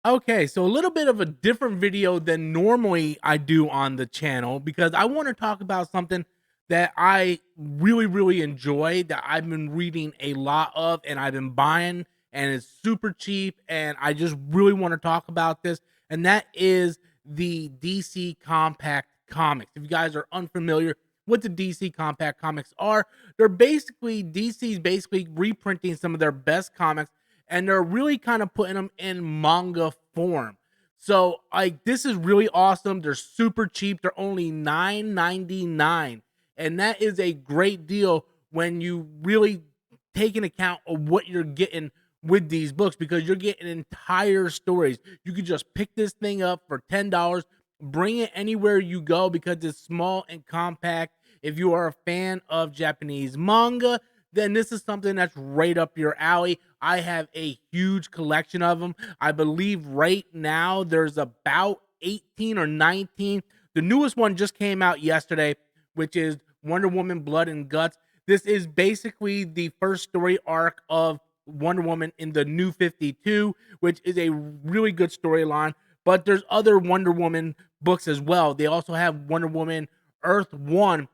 Okay, so a little bit of a different video than normally I do on the channel because I want to talk about something that I really, really enjoy that I've been reading a lot of and I've been buying and it's super cheap. And I just really want to talk about this, and that is the DC Compact Comics. If you guys are unfamiliar what the DC Compact Comics are, they're basically DC's basically reprinting some of their best comics, and they're really kind of putting them in manga form. So like this is really awesome. They're super cheap. They're only $9.99. And that is a great deal when you really take into account of what you're getting with these books, because you're getting entire stories. You can just pick this thing up for $10, bring it anywhere you go because it's small and compact. If you are a fan of Japanese manga, then this is something that's right up your alley. I have a huge collection of them. I believe right now there's about 18 or 19. The newest one just came out yesterday, which is Wonder Woman Blood and Guts. This is basically the first story arc of Wonder Woman in the New 52, which is a really good storyline. But there's other Wonder Woman books as well. They also have Wonder Woman Earth 1,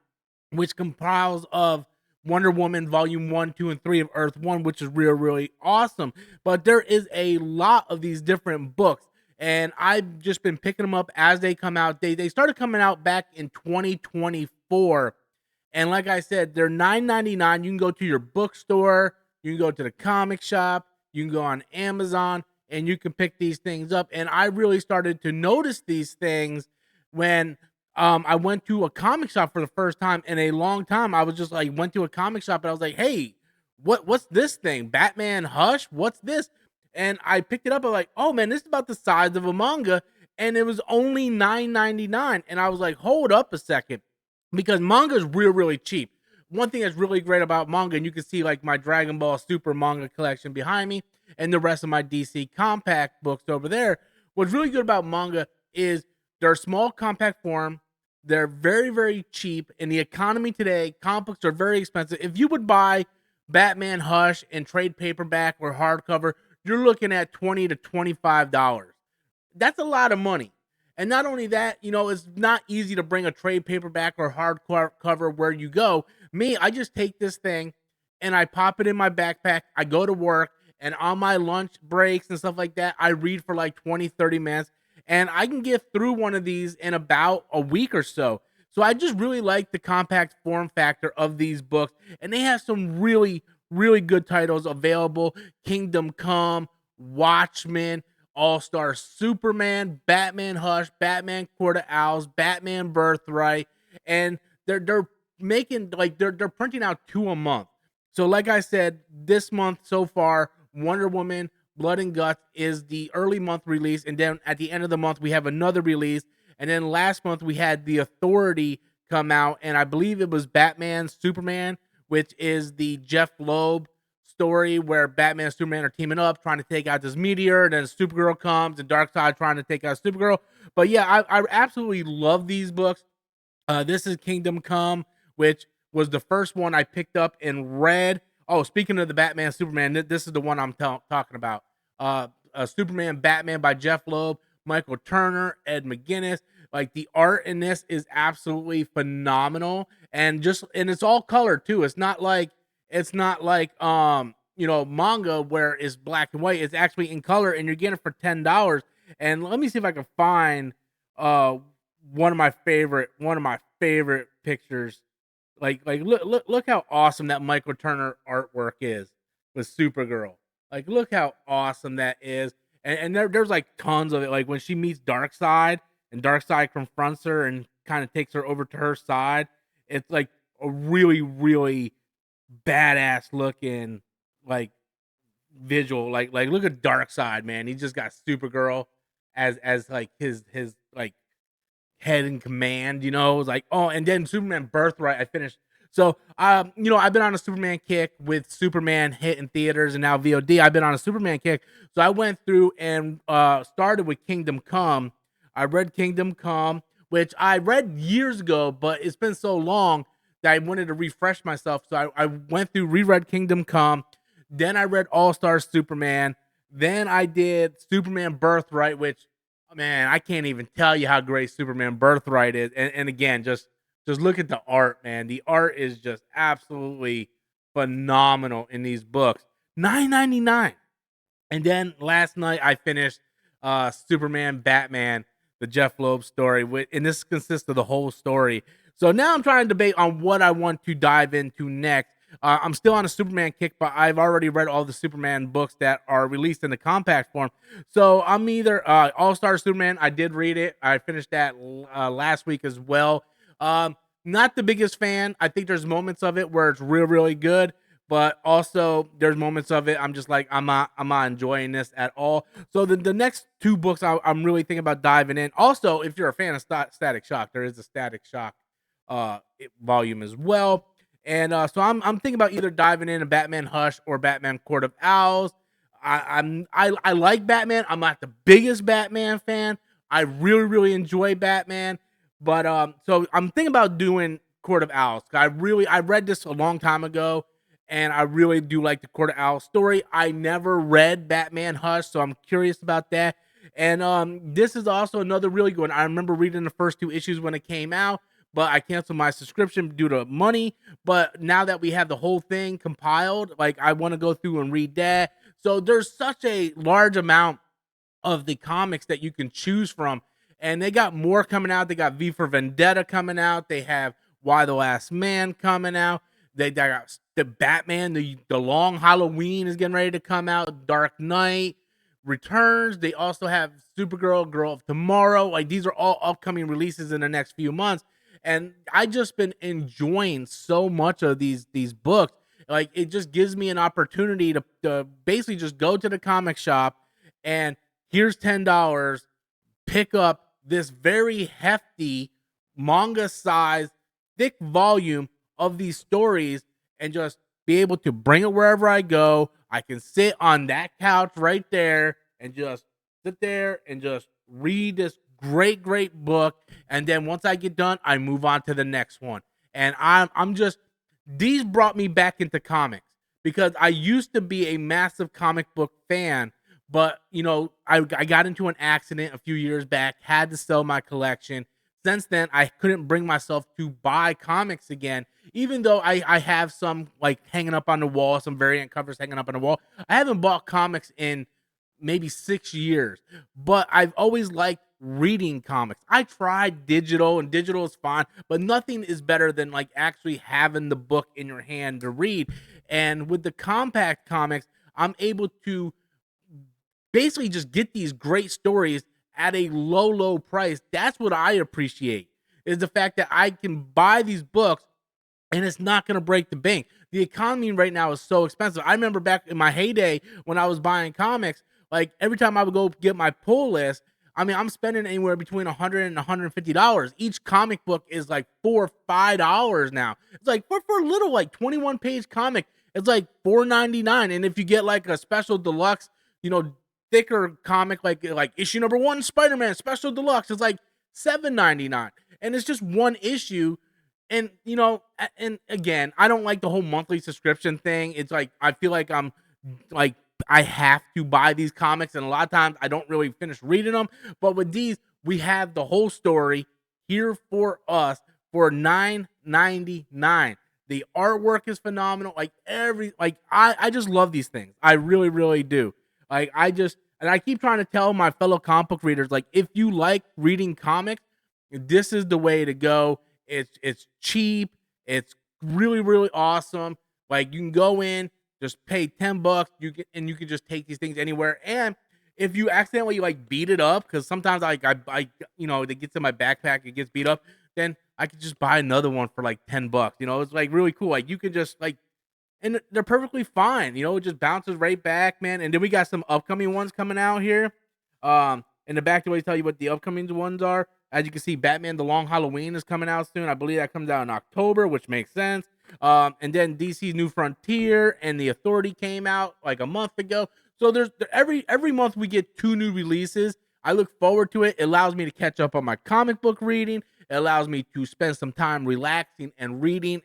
which compiles of Wonder Woman Volume 1, 2, and 3 of Earth 1, which is really, really awesome. But there is a lot of these different books, and I've just been picking them up as they come out. They started coming out back in 2024. And like I said, they're $9.99. You can go to your bookstore, you can go to the comic shop, you can go on Amazon, and you can pick these things up. And I really started to notice these things when I went to a comic shop for the first time in a long time. I was just like, went to a comic shop and I was like, hey, what's this thing? Batman Hush? What's this? And I picked it up. I'm like, oh man, this is about the size of a manga. And it was only $9.99. And I was like, hold up a second, because manga is really, really cheap. One thing that's really great about manga, and you can see like my Dragon Ball Super manga collection behind me and the rest of my DC Compact books over there. What's really good about manga is they're small, compact form. They're very, very cheap. In the economy today, comic books are very expensive. If you would buy Batman Hush in trade paperback or hardcover, you're looking at $20 to $25. That's a lot of money. And not only that, it's not easy to bring a trade paperback or hardcover where you go. Me, I just take this thing and I pop it in my backpack. I go to work, and on my lunch breaks and stuff like that, I read for like 20, 30 minutes, and I can get through one of these in about a week or so. So I just really like the compact form factor of these books, and they have some really, really good titles available: Kingdom Come, Watchmen, All-Star Superman, Batman Hush, Batman Court of Owls, Batman Birthright, and they're making like they're printing out 2 a month. So like I said, this month so far, Wonder Woman Blood and Guts is the early month release, and then at the end of the month we have another release, and then last month we had The Authority come out, and I believe it was Batman Superman, which is the Jeff Loeb story where Batman and Superman are teaming up trying to take out this meteor, and then Supergirl comes and Darkseid trying to take out Supergirl. But yeah, I absolutely love these books. This is Kingdom Come, which was the first one I picked up and read. Oh, speaking of the Batman Superman, this is the one I'm talking about. Superman Batman by Jeff Loeb, Michael Turner, Ed McGuinness. Like, the art in this is absolutely phenomenal, and it's all color too. It's not like manga where it's black and white. It's actually in color, and you're getting it for $10. And let me see if I can find one of my favorite pictures. Like look how awesome that Michael Turner artwork is with Supergirl. Like, look how awesome that is. And there's like tons of it. Like when she meets Darkseid and Darkseid confronts her and kind of takes her over to her side. It's like a really, really badass looking like visual. Like look at Darkseid, man. He just got Supergirl as like his like head in command, It's like, oh, and then Superman Birthright I finished. So I've been on a Superman kick with Superman hit in theaters and now VOD. I've been on a Superman kick. So I went through and started with Kingdom Come. I read Kingdom Come, which I read years ago, but it's been so long that I wanted to refresh myself. So I went through, reread Kingdom Come. Then I read All-Star Superman. Then I did Superman Birthright, which, man, I can't even tell you how great Superman Birthright is. And again, just look at the art, man. The art is just absolutely phenomenal in these books. 9.99. And then last night I finished Superman Batman, the Jeff Loeb story, and this consists of the whole story. So now I'm trying to debate on what I want to dive into next. I'm still on a Superman kick, but I've already read all the Superman books that are released in the compact form. So I'm either All Star Superman. I did read it. I finished that last week as well. Not the biggest fan. I think there's moments of it where it's really good, but also there's moments of it I'm just like I'm not enjoying this at all. So the next two books I'm really thinking about diving in. Also, if you're a fan of Static Shock, there is a Static Shock volume as well. And so I'm thinking about either diving into Batman Hush or Batman Court of Owls. I like Batman. I'm not the biggest Batman fan. I really enjoy Batman, but so I'm thinking about doing Court of Owls. I read this a long time ago, and I really do like the Court of Owls story. I never read Batman Hush, so I'm curious about that. And this is also another really good one. I remember reading the first two issues when it came out, but I canceled my subscription due to money. But now that we have the whole thing compiled, like I want to go through and read that. So there's such a large amount of the comics that you can choose from. And they got more coming out. They got V for Vendetta coming out. They have Why the Last Man coming out. They got the Batman, the Long Halloween is getting ready to come out. Dark Knight Returns. They also have Supergirl, Girl of Tomorrow. Like these are all upcoming releases in the next few months. And I just been enjoying so much of these books. Like it just gives me an opportunity to basically just go to the comic shop and here's $10, pick up this very hefty manga size thick volume of these stories and just be able to bring it wherever I go. I can sit on that couch right there and just sit there and just read this great book. And then once I get done, I move on to the next one. And I'm just these brought me back into comics because I used to be a massive comic book fan, but I got into an accident a few years back, had to sell my collection. Since then, I couldn't bring myself to buy comics again, even though I have some like hanging up on the wall, some variant covers hanging up on the wall. I haven't bought comics in maybe 6 years, but I've always liked reading comics. I tried digital, and digital is fine, but nothing is better than like actually having the book in your hand to read. And with the compact comics, I'm able to basically just get these great stories at a low price. That's what I appreciate, is the fact that I can buy these books and it's not going to break the bank. The economy right now is so expensive. I remember back in my heyday when I was buying comics, like every time I would go get my pull list, I mean, I'm spending anywhere between $100 and $150. Each comic book is like $4 or $5 now. It's like for a little like 21 page comic, it's like $4.99. And if you get like a special deluxe, thicker comic like issue number 1 Spider-Man special deluxe, it's like $7.99. And it's just one issue. And and again, I don't like the whole monthly subscription thing. It's like I feel like I'm like I have to buy these comics, and a lot of times I don't really finish reading them. But with these, we have the whole story here for us for $9.99. The artwork is phenomenal. I just love these things. I really do. And I keep trying to tell my fellow comic book readers, like, if you like reading comics, this is the way to go. It's cheap. It's really awesome. Like you can go in, just pay $10. You can just take these things anywhere. And if you accidentally like beat it up, because sometimes I it gets in my backpack, it gets beat up, then I could just buy another one for like $10. It's like really cool. Like you could just like, and they're perfectly fine. It just bounces right back, man. And then we got some upcoming ones coming out here. In the back, to tell you what the upcoming ones are. As you can see, Batman: The Long Halloween is coming out soon. I believe that comes out in October, which makes sense. And then DC's New Frontier and The Authority came out like a month ago. So there's every month we get 2 new releases. I look forward to it. It allows me to catch up on my comic book reading. It allows me to spend some time relaxing and reading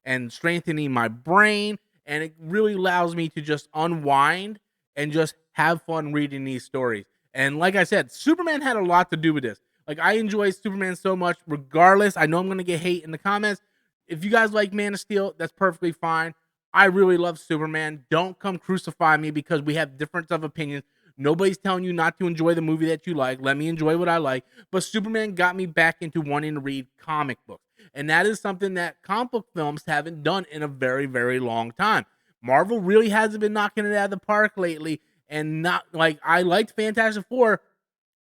and strengthening my brain. And it really allows me to just unwind and just have fun reading these stories. And like I said, Superman had a lot to do with this. Like, I enjoy Superman so much, regardless. I know I'm gonna get hate in the comments. If you guys like Man of Steel, that's perfectly fine. I really love Superman. Don't come crucify me because we have difference of opinions. Nobody's telling you not to enjoy the movie that you like. Let me enjoy what I like. But Superman got me back into wanting to read comic books. And that is something that comic book films haven't done in a very, very long time. Marvel really hasn't been knocking it out of the park lately. And not like, I liked Fantastic Four,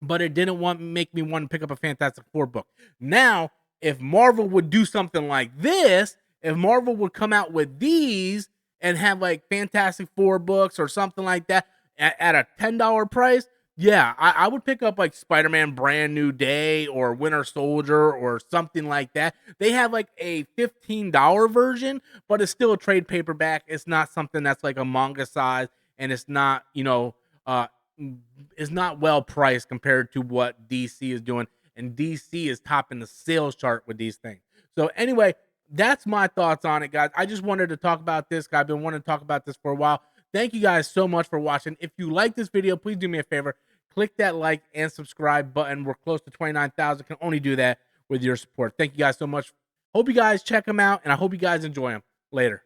but it didn't make me want to pick up a Fantastic Four book. Now, if Marvel would do something like this, if Marvel would come out with these and have like Fantastic Four books or something like that at a $10 price, yeah, I would pick up like Spider-Man Brand New Day or Winter Soldier or something like that. They have like a $15 version, but it's still a trade paperback. It's not something that's like a manga size, and it's not, is not well priced compared to what DC is doing. And DC is topping the sales chart with these things. So anyway, that's my thoughts on it, guys. I just wanted to talk about this. I've been wanting to talk about this for a while. Thank you guys so much for watching. If you like this video, please do me a favor. Click that like and subscribe button. We're close to 29,000. Can only do that with your support. Thank you guys so much. Hope you guys check them out, and I hope you guys enjoy them. Later.